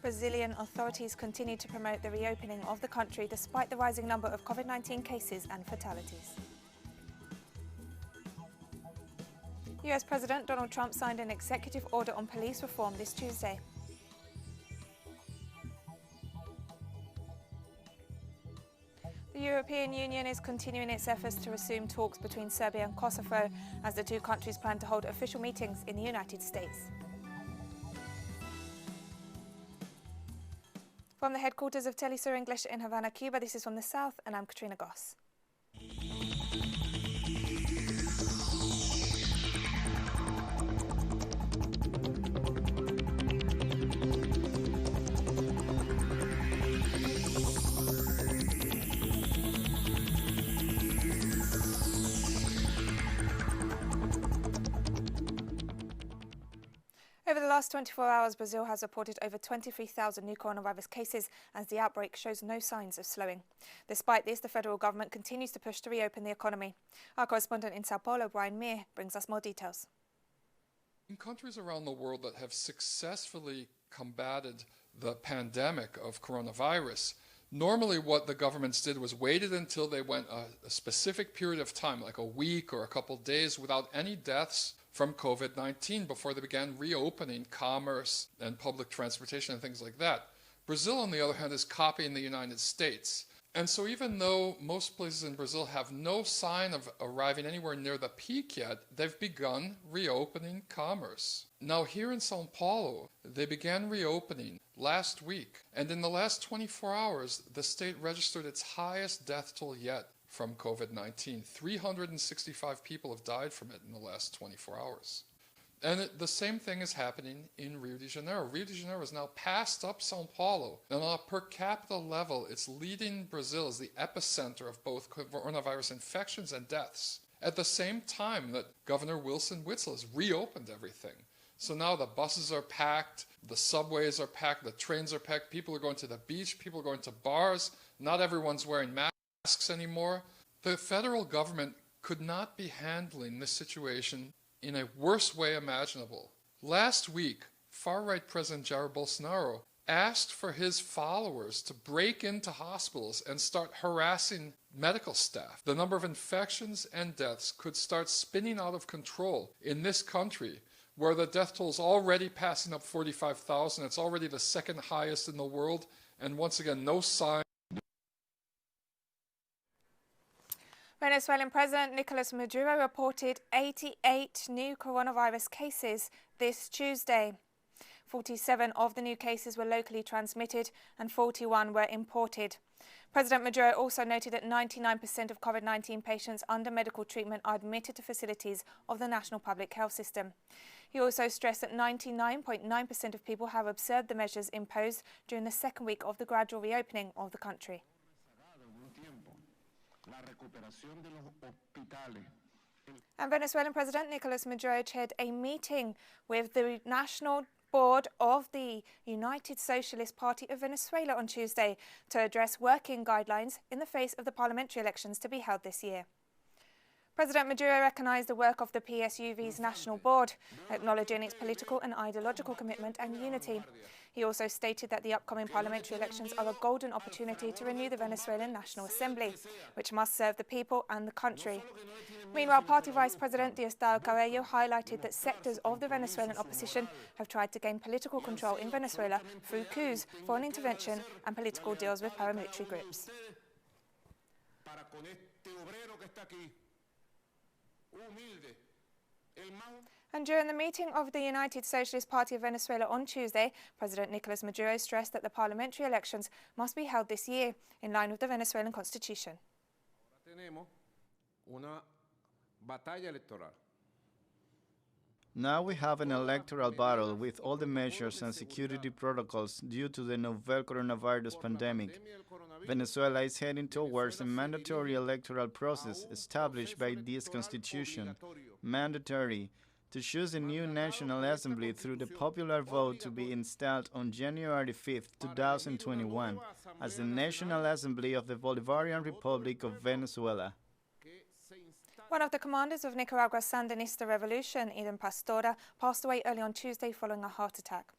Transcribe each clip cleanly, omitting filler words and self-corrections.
Brazilian authorities continue to promote the reopening of the country despite the rising number of COVID-19 cases and fatalities. US President Donald Trump signed an executive order on police reform this Tuesday. The European Union is continuing its efforts to resume talks between Serbia and Kosovo as the two countries plan to hold official meetings in the United States. From the headquarters of Telesur English in Havana, Cuba, this is From the South, and I'm Katrina Goss. Over the last 24 hours, Brazil has reported over 23,000 new coronavirus cases as the outbreak shows no signs of slowing. Despite this, the federal government continues to push to reopen the economy. Our correspondent in Sao Paulo, Brian Meir, brings us more details. In countries around the world that have successfully combated the pandemic of coronavirus, normally what the governments did was waited until they went a specific period of time, like a week or a couple of days, without any deaths from COVID-19 before they began reopening commerce and public transportation and things like that. Brazil, on the other hand, is copying the United States. And so even though most places in Brazil have no sign of arriving anywhere near the peak yet, they've begun reopening commerce. Now here in Sao Paulo, they began reopening last week. And in the last 24 hours, the state registered its highest death toll yet from COVID-19. 365 people have died from it in the last 24 hours. And the same thing is happening in Rio de Janeiro. Rio de Janeiro has now passed up Sao Paulo, and on a per capita level, it's leading Brazil as the epicenter of both coronavirus infections and deaths. At the same time that Governor Wilson Witzel has reopened everything. So now the buses are packed, the subways are packed, the trains are packed, people are going to the beach, people are going to bars, not everyone's wearing masks anymore. The federal government could not be handling this situation in a worse way imaginable. Last week, far-right President Jair Bolsonaro asked for his followers to break into hospitals and start harassing medical staff. The number of infections and deaths could start spinning out of control in this country, where the death toll is already passing up 45,000. It's already the second highest in the world, and once again, no sign. Venezuelan President Nicolas Maduro reported 88 new coronavirus cases this Tuesday. 47 of the new cases were locally transmitted and 41 were imported. President Maduro also noted that 99% of COVID-19 patients under medical treatment are admitted to facilities of the national public health system. He also stressed that 99.9% of people have observed the measures imposed during the second week of the gradual reopening of the country. And Venezuelan President Nicolas Maduro chaired a meeting with the National Board of the United Socialist Party of Venezuela on Tuesday to address working guidelines in the face of the parliamentary elections to be held this year. President Maduro recognized the work of the PSUV's National Board, acknowledging its political and ideological commitment and unity. He also stated that the upcoming parliamentary elections are a golden opportunity to renew the Venezuelan National Assembly, which must serve the people and the country. Meanwhile, Party Vice President Diosdado Cabello highlighted that sectors of the Venezuelan opposition have tried to gain political control in Venezuela through coups, foreign intervention and political deals with paramilitary groups. And during the meeting of the United Socialist Party of Venezuela on Tuesday, President Nicolas Maduro stressed that the parliamentary elections must be held this year, in line with the Venezuelan constitution. Now we have an electoral battle with all the measures and security protocols due to the novel coronavirus pandemic. Venezuela is heading towards a mandatory electoral process established by this constitution, mandatory to choose a new National Assembly through the popular vote to be installed on January 5, 2021, as the National Assembly of the Bolivarian Republic of Venezuela. One of the commanders of Nicaragua's Sandinista revolution, Eden Pastora, passed away early on Tuesday following a heart attack.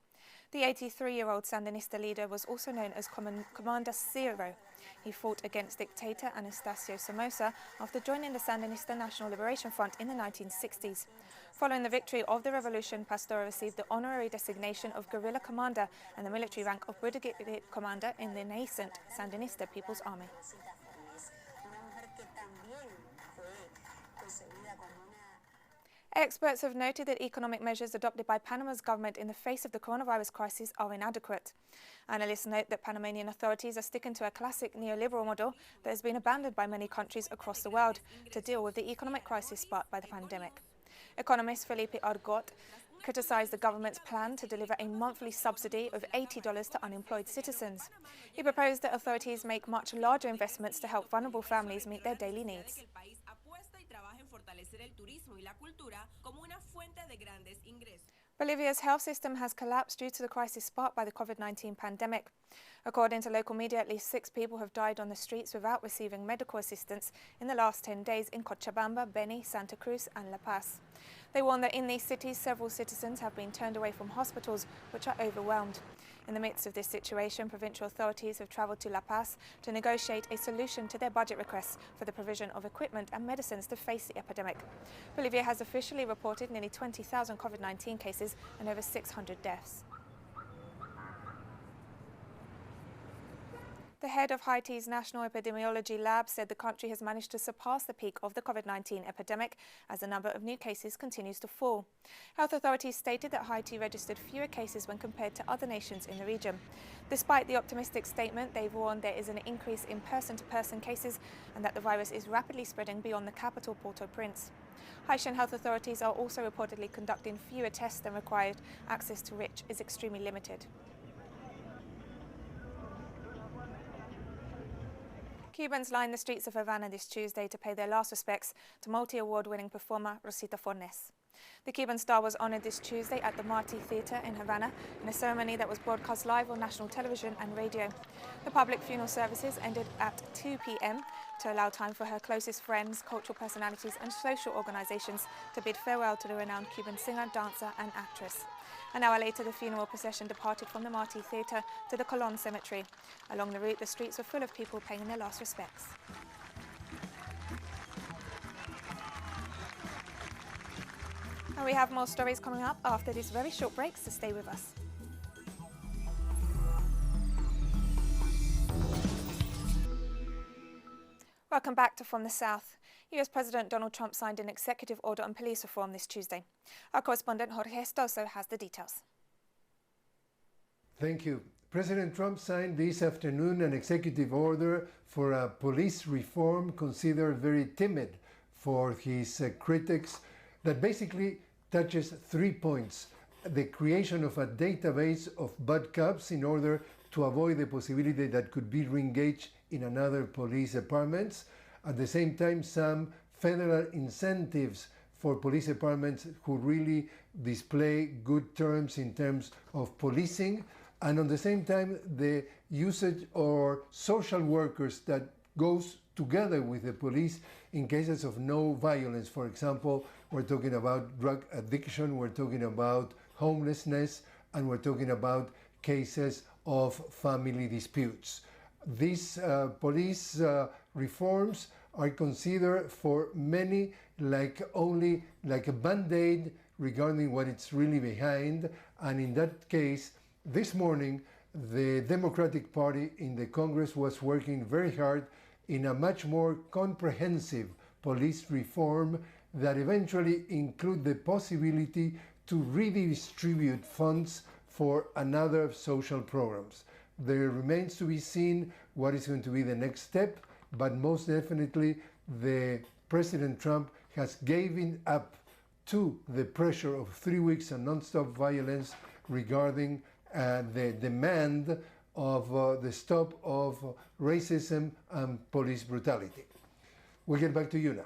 The 83-year-old Sandinista leader was also known as Commander Zero. He fought against dictator Anastasio Somoza after joining the Sandinista National Liberation Front in the 1960s. Following the victory of the revolution, Pastor received the honorary designation of guerrilla commander and the military rank of brigade commander in the nascent Sandinista People's Army. Experts have noted that economic measures adopted by Panama's government in the face of the coronavirus crisis are inadequate. Analysts note that Panamanian authorities are sticking to a classic neoliberal model that has been abandoned by many countries across the world to deal with the economic crisis sparked by the pandemic. Economist Felipe Argot criticised the government's plan to deliver a monthly subsidy of $80 to unemployed citizens. He proposed that authorities make much larger investments to help vulnerable families meet their daily needs. Bolivia's health system has collapsed due to the crisis sparked by the COVID-19 pandemic. According to local media, at least 6 people have died on the streets without receiving medical assistance in the last 10 days in Cochabamba, Beni, Santa Cruz and La Paz. They warn that in these cities, several citizens have been turned away from hospitals, which are overwhelmed. In the midst of this situation, provincial authorities have travelled to La Paz to negotiate a solution to their budget requests for the provision of equipment and medicines to face the epidemic. Bolivia has officially reported nearly 20,000 COVID-19 cases and over 600 deaths. The head of Haiti's National Epidemiology Lab said the country has managed to surpass the peak of the COVID-19 epidemic as the number of new cases continues to fall. Health authorities stated that Haiti registered fewer cases when compared to other nations in the region. Despite the optimistic statement, they've warned there is an increase in person-to-person cases and that the virus is rapidly spreading beyond the capital, Port-au-Prince. Haitian health authorities are also reportedly conducting fewer tests than required. Access to which is extremely limited. Cubans lined the streets of Havana this Tuesday to pay their last respects to multi-award-winning performer Rosita Fornes. The Cuban star was honoured this Tuesday at the Marti Theatre in Havana in a ceremony that was broadcast live on national television and radio. The public funeral services ended at 2 p.m. to allow time for her closest friends, cultural personalities and social organisations to bid farewell to the renowned Cuban singer, dancer and actress. An hour later, the funeral procession departed from the Marti Theatre to the Colón Cemetery. Along the route, the streets were full of people paying their last respects. And we have more stories coming up after this very short break, so stay with us. Welcome back to From the South. US President Donald Trump signed an executive order on police reform this Tuesday. Our correspondent Jorge Estoso has the details. Thank you. President Trump signed this afternoon an executive order for a police reform considered very timid for his critics that basically touches 3 points. The creation of a database of bad cops in order to avoid the possibility that could be re-engaged in another police departments. At the same time, some federal incentives for police departments who really display good terms in terms of policing. And at the same time, the usage or social workers that goes together with the police in cases of no violence. For example, we're talking about drug addiction, we're talking about homelessness, and we're talking about cases of family disputes. These police reforms are considered for many only like a band-aid regarding what it's really behind. And in that case, this morning, the Democratic Party in the Congress was working very hard in a much more comprehensive police reform that eventually include the possibility to redistribute funds for another social programs. There remains to be seen what is going to be the next step, but most definitely the President Trump has given up to the pressure of 3 weeks of non-stop violence regarding the demand of the stop of racism and police brutality. We'll get back to you now.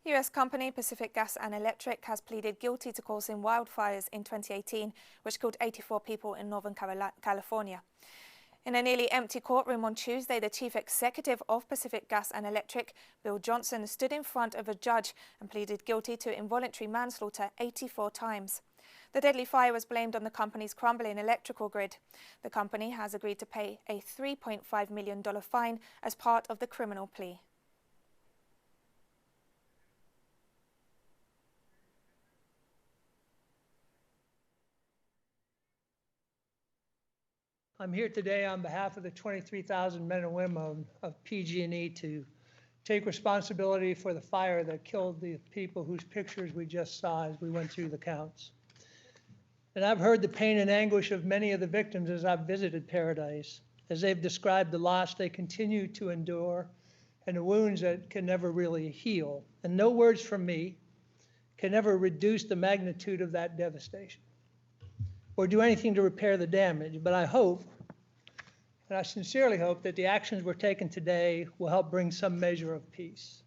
US company Pacific Gas and Electric has pleaded guilty to causing wildfires in 2018, which killed 84 people in Northern California. In a nearly empty courtroom on Tuesday, the chief executive of Pacific Gas and Electric, Bill Johnson, stood in front of a judge and pleaded guilty to involuntary manslaughter 84 times. The deadly fire was blamed on the company's crumbling electrical grid. The company has agreed to pay a $3.5 million fine as part of the criminal plea. I'm here today on behalf of the 23,000 men and women of PG&E to take responsibility for the fire that killed the people whose pictures we just saw as we went through the counts. And I've heard the pain and anguish of many of the victims as I've visited Paradise, as they've described the loss they continue to endure and the wounds that can never really heal. And no words from me can ever reduce the magnitude of that devastation or do anything to repair the damage. But I hope, and I sincerely hope, that the actions we're taking today will help bring some measure of peace.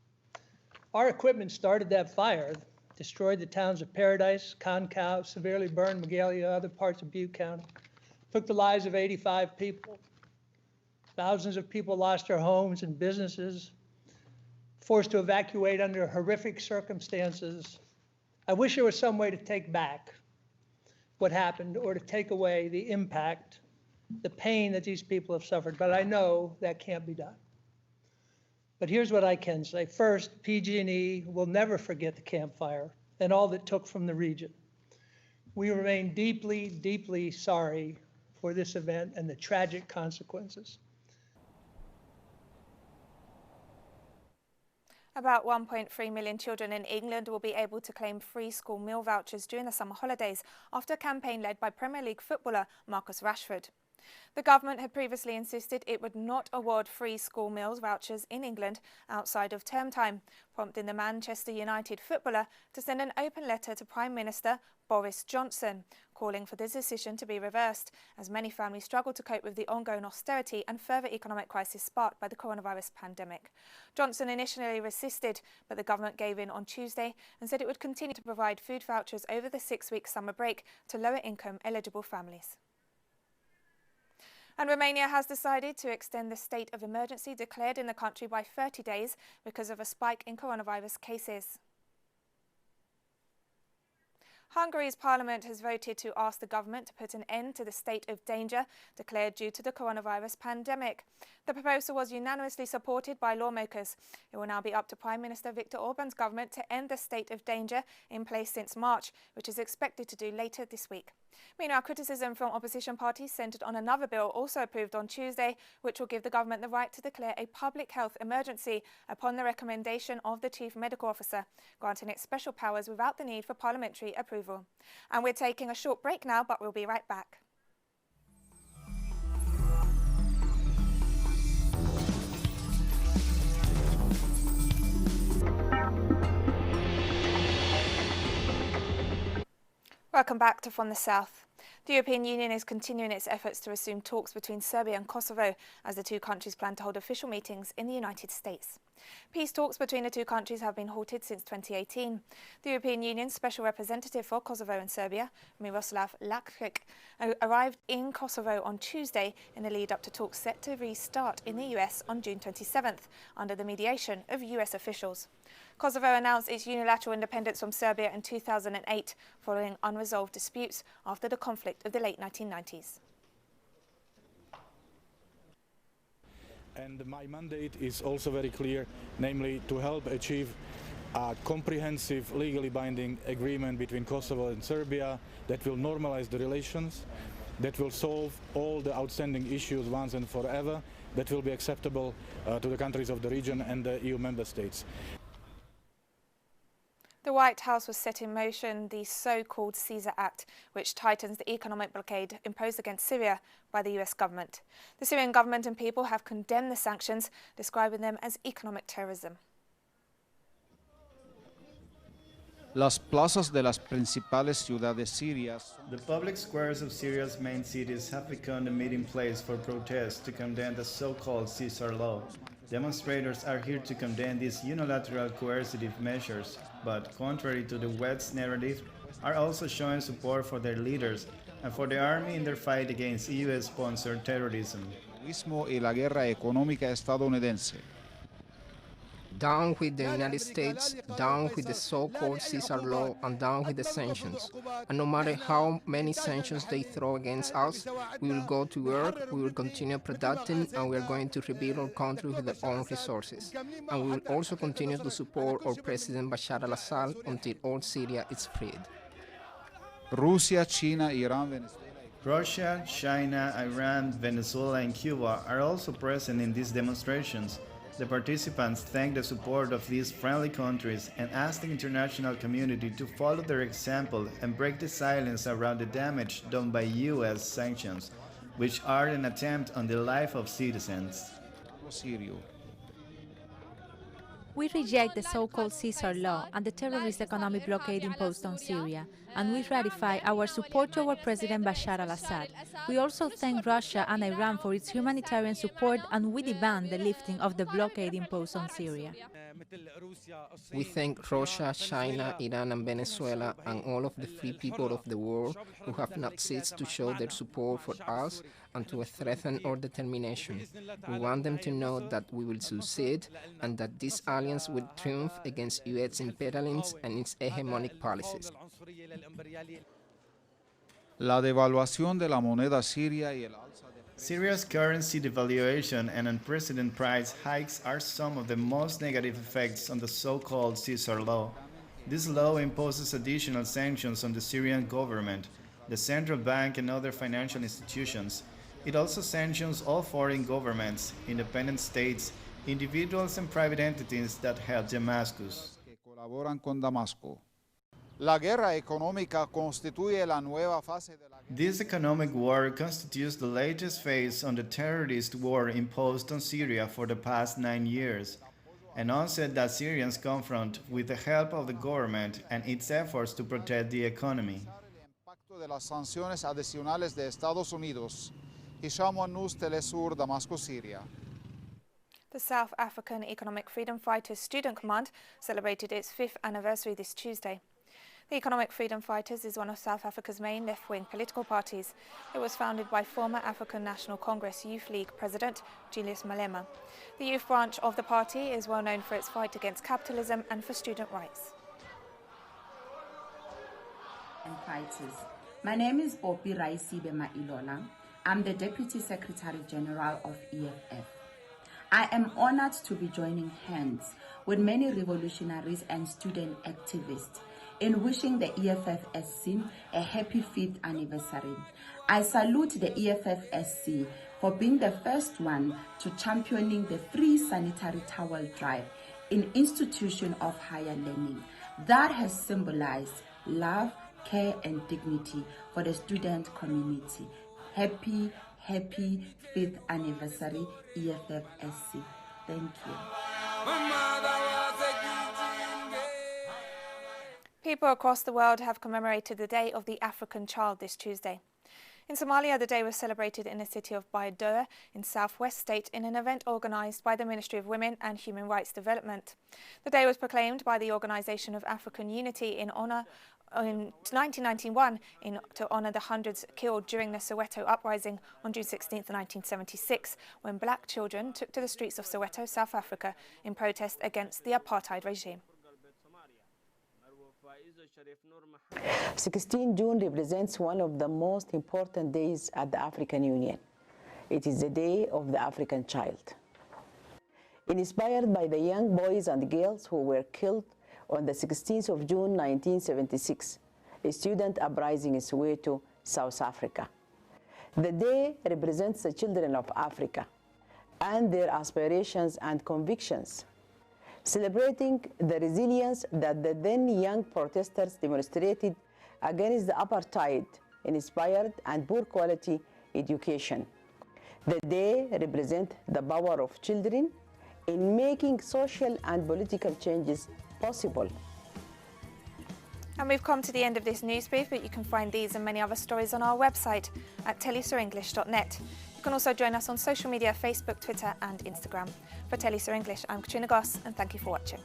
Our equipment started that fire, destroyed the towns of Paradise, Concow, severely burned Magalia, other parts of Butte County, took the lives of 85 people. Thousands of people lost their homes and businesses, forced to evacuate under horrific circumstances. I wish there was some way to take back what happened or to take away the impact, the pain that these people have suffered, but I know that can't be done. But here's what I can say. First, PG&E will never forget the Camp Fire and all that took from the region. We remain deeply, deeply sorry for this event and the tragic consequences. About 1.3 million children in England will be able to claim free school meal vouchers during the summer holidays after a campaign led by Premier League footballer Marcus Rashford. The government had previously insisted it would not award free school meals vouchers in England outside of term time, prompting the Manchester United footballer to send an open letter to Prime Minister Boris Johnson, calling for this decision to be reversed, as many families struggle to cope with the ongoing austerity and further economic crisis sparked by the coronavirus pandemic. Johnson initially resisted, but the government gave in on Tuesday and said it would continue to provide food vouchers over the 6-week summer break to lower-income eligible families. And Romania has decided to extend the state of emergency declared in the country by 30 days because of a spike in coronavirus cases. Hungary's parliament has voted to ask the government to put an end to the state of danger declared due to the coronavirus pandemic. The proposal was unanimously supported by lawmakers. It will now be up to Prime Minister Viktor Orban's government to end the state of danger in place since March, which is expected to do later this week. Meanwhile, criticism from opposition parties centred on another bill also approved on Tuesday, which will give the government the right to declare a public health emergency upon the recommendation of the Chief Medical Officer, granting it special powers without the need for parliamentary approval. And we're taking a short break now, but we'll be right back. Welcome back to From the South. The European Union is continuing its efforts to resume talks between Serbia and Kosovo as the two countries plan to hold official meetings in the United States. Peace talks between the two countries have been halted since 2018. The European Union's Special Representative for Kosovo and Serbia, Miroslav Lajcek, arrived in Kosovo on Tuesday in the lead up to talks set to restart in the US on June 27th under the mediation of US officials. Kosovo announced its unilateral independence from Serbia in 2008 following unresolved disputes after the conflict of the late 1990s. And my mandate is also very clear, namely to help achieve a comprehensive, legally binding agreement between Kosovo and Serbia that will normalize the relations, that will solve all the outstanding issues once and forever, that will be acceptable to the countries of the region and the EU member states. The White House has set in motion the so-called Caesar Act, which tightens the economic blockade imposed against Syria by the US government. The Syrian government and people have condemned the sanctions, describing them as economic terrorism. Las plazas de las principales ciudades sirias. The public squares of Syria's main cities have become the meeting place for protests to condemn the so-called Caesar law. Demonstrators are here to condemn these unilateral coercive measures, but contrary to the West's narrative, are also showing support for their leaders and for the army in their fight against EU-sponsored terrorism. Y la guerra económica estadounidense. Down with the United States, down with the so-called Caesar law, and down with the sanctions. And no matter how many sanctions they throw against us, we will go to work, we will continue producing, and we are going to rebuild our country with our own resources. And we will also continue to support our President Bashar al-Assad until all Syria is freed. Rusia, China, Iran, Venezuela. Russia, China, Iran, Venezuela, and Cuba are also present in these demonstrations. The participants thank the support of these friendly countries and ask the international community to follow their example and break the silence around the damage done by U.S. sanctions, which are an attempt on the life of citizens. We reject the so-called Caesar law and the terrorist economic blockade imposed on Syria, and we ratify our support to our President Bashar al-Assad. We also thank Russia and Iran for its humanitarian support, and we demand the lifting of the blockade imposed on Syria. We thank Russia, China, Iran, and Venezuela, and all of the free people of the world who have not ceased to show their support for us and to strengthen our determination. We want them to know that we will succeed and that this alliance will triumph against U.S. imperialism and its hegemonic policies. La devaluación de la moneda siria y el alza de Syria's currency devaluation and unprecedented price hikes are some of the most negative effects on the so-called Caesar law. This law imposes additional sanctions on the Syrian government, the central bank, and other financial institutions. It also sanctions all foreign governments, independent states, individuals, and private entities that help Damascus. que colaboran con Damasco. La guerra económica constituye la nueva fase de la guerra. This economic war constitutes the latest phase on the terrorist war imposed on Syria for the past 9 years, an onset that Syrians confront with the help of the government and its efforts to protect the economy. El impacto de las sanciones adicionales de Estados Unidos. Hisham Wanous, Telesur, Damasco, Syria. The South African Economic Freedom Fighters Student Command celebrated its 5th anniversary this Tuesday. The Economic Freedom Fighters is one of South Africa's main left-wing political parties. It was founded by former African National Congress Youth League President Julius Malema. The youth branch of the party is well known for its fight against capitalism and for student rights. And fighters. My name is Poppy Raisibe Mailola. I'm the Deputy Secretary General of EFF. I am honored to be joining hands with many revolutionaries and student activists in wishing the EFF-SC a happy 5th anniversary. I salute the EFF-SC for being the first one to championing the free sanitary towel drive in institution of higher learning that has symbolized love, care, and dignity for the student community. Happy 5th anniversary, EFF-SC. Thank you. People across the world have commemorated the Day of the African Child this Tuesday. In Somalia, the day was celebrated in the city of Baidoa in Southwest State in an event organised by the Ministry of Women and Human Rights Development. The day was proclaimed by the Organisation of African Unity in 1991 to honour the hundreds killed during the Soweto uprising on June 16, 1976, when black children took to the streets of Soweto, South Africa, in protest against the apartheid regime. 16 June represents one of the most important days at the African Union. It is the Day of the African Child. Inspired by the young boys and girls who were killed on the 16th of June 1976, a student uprising in Soweto, South Africa. The day represents the children of Africa and their aspirations and convictions, celebrating the resilience that the then young protesters demonstrated against the apartheid, inspired and poor quality education. The day represents the power of children in making social and political changes possible. And we've come to the end of this news brief, but you can find these and many other stories on our website at telesurenglish.net. You can also join us on social media, Facebook, Twitter and Instagram. For Telesur English, I'm Katrina Goss, and thank you for watching.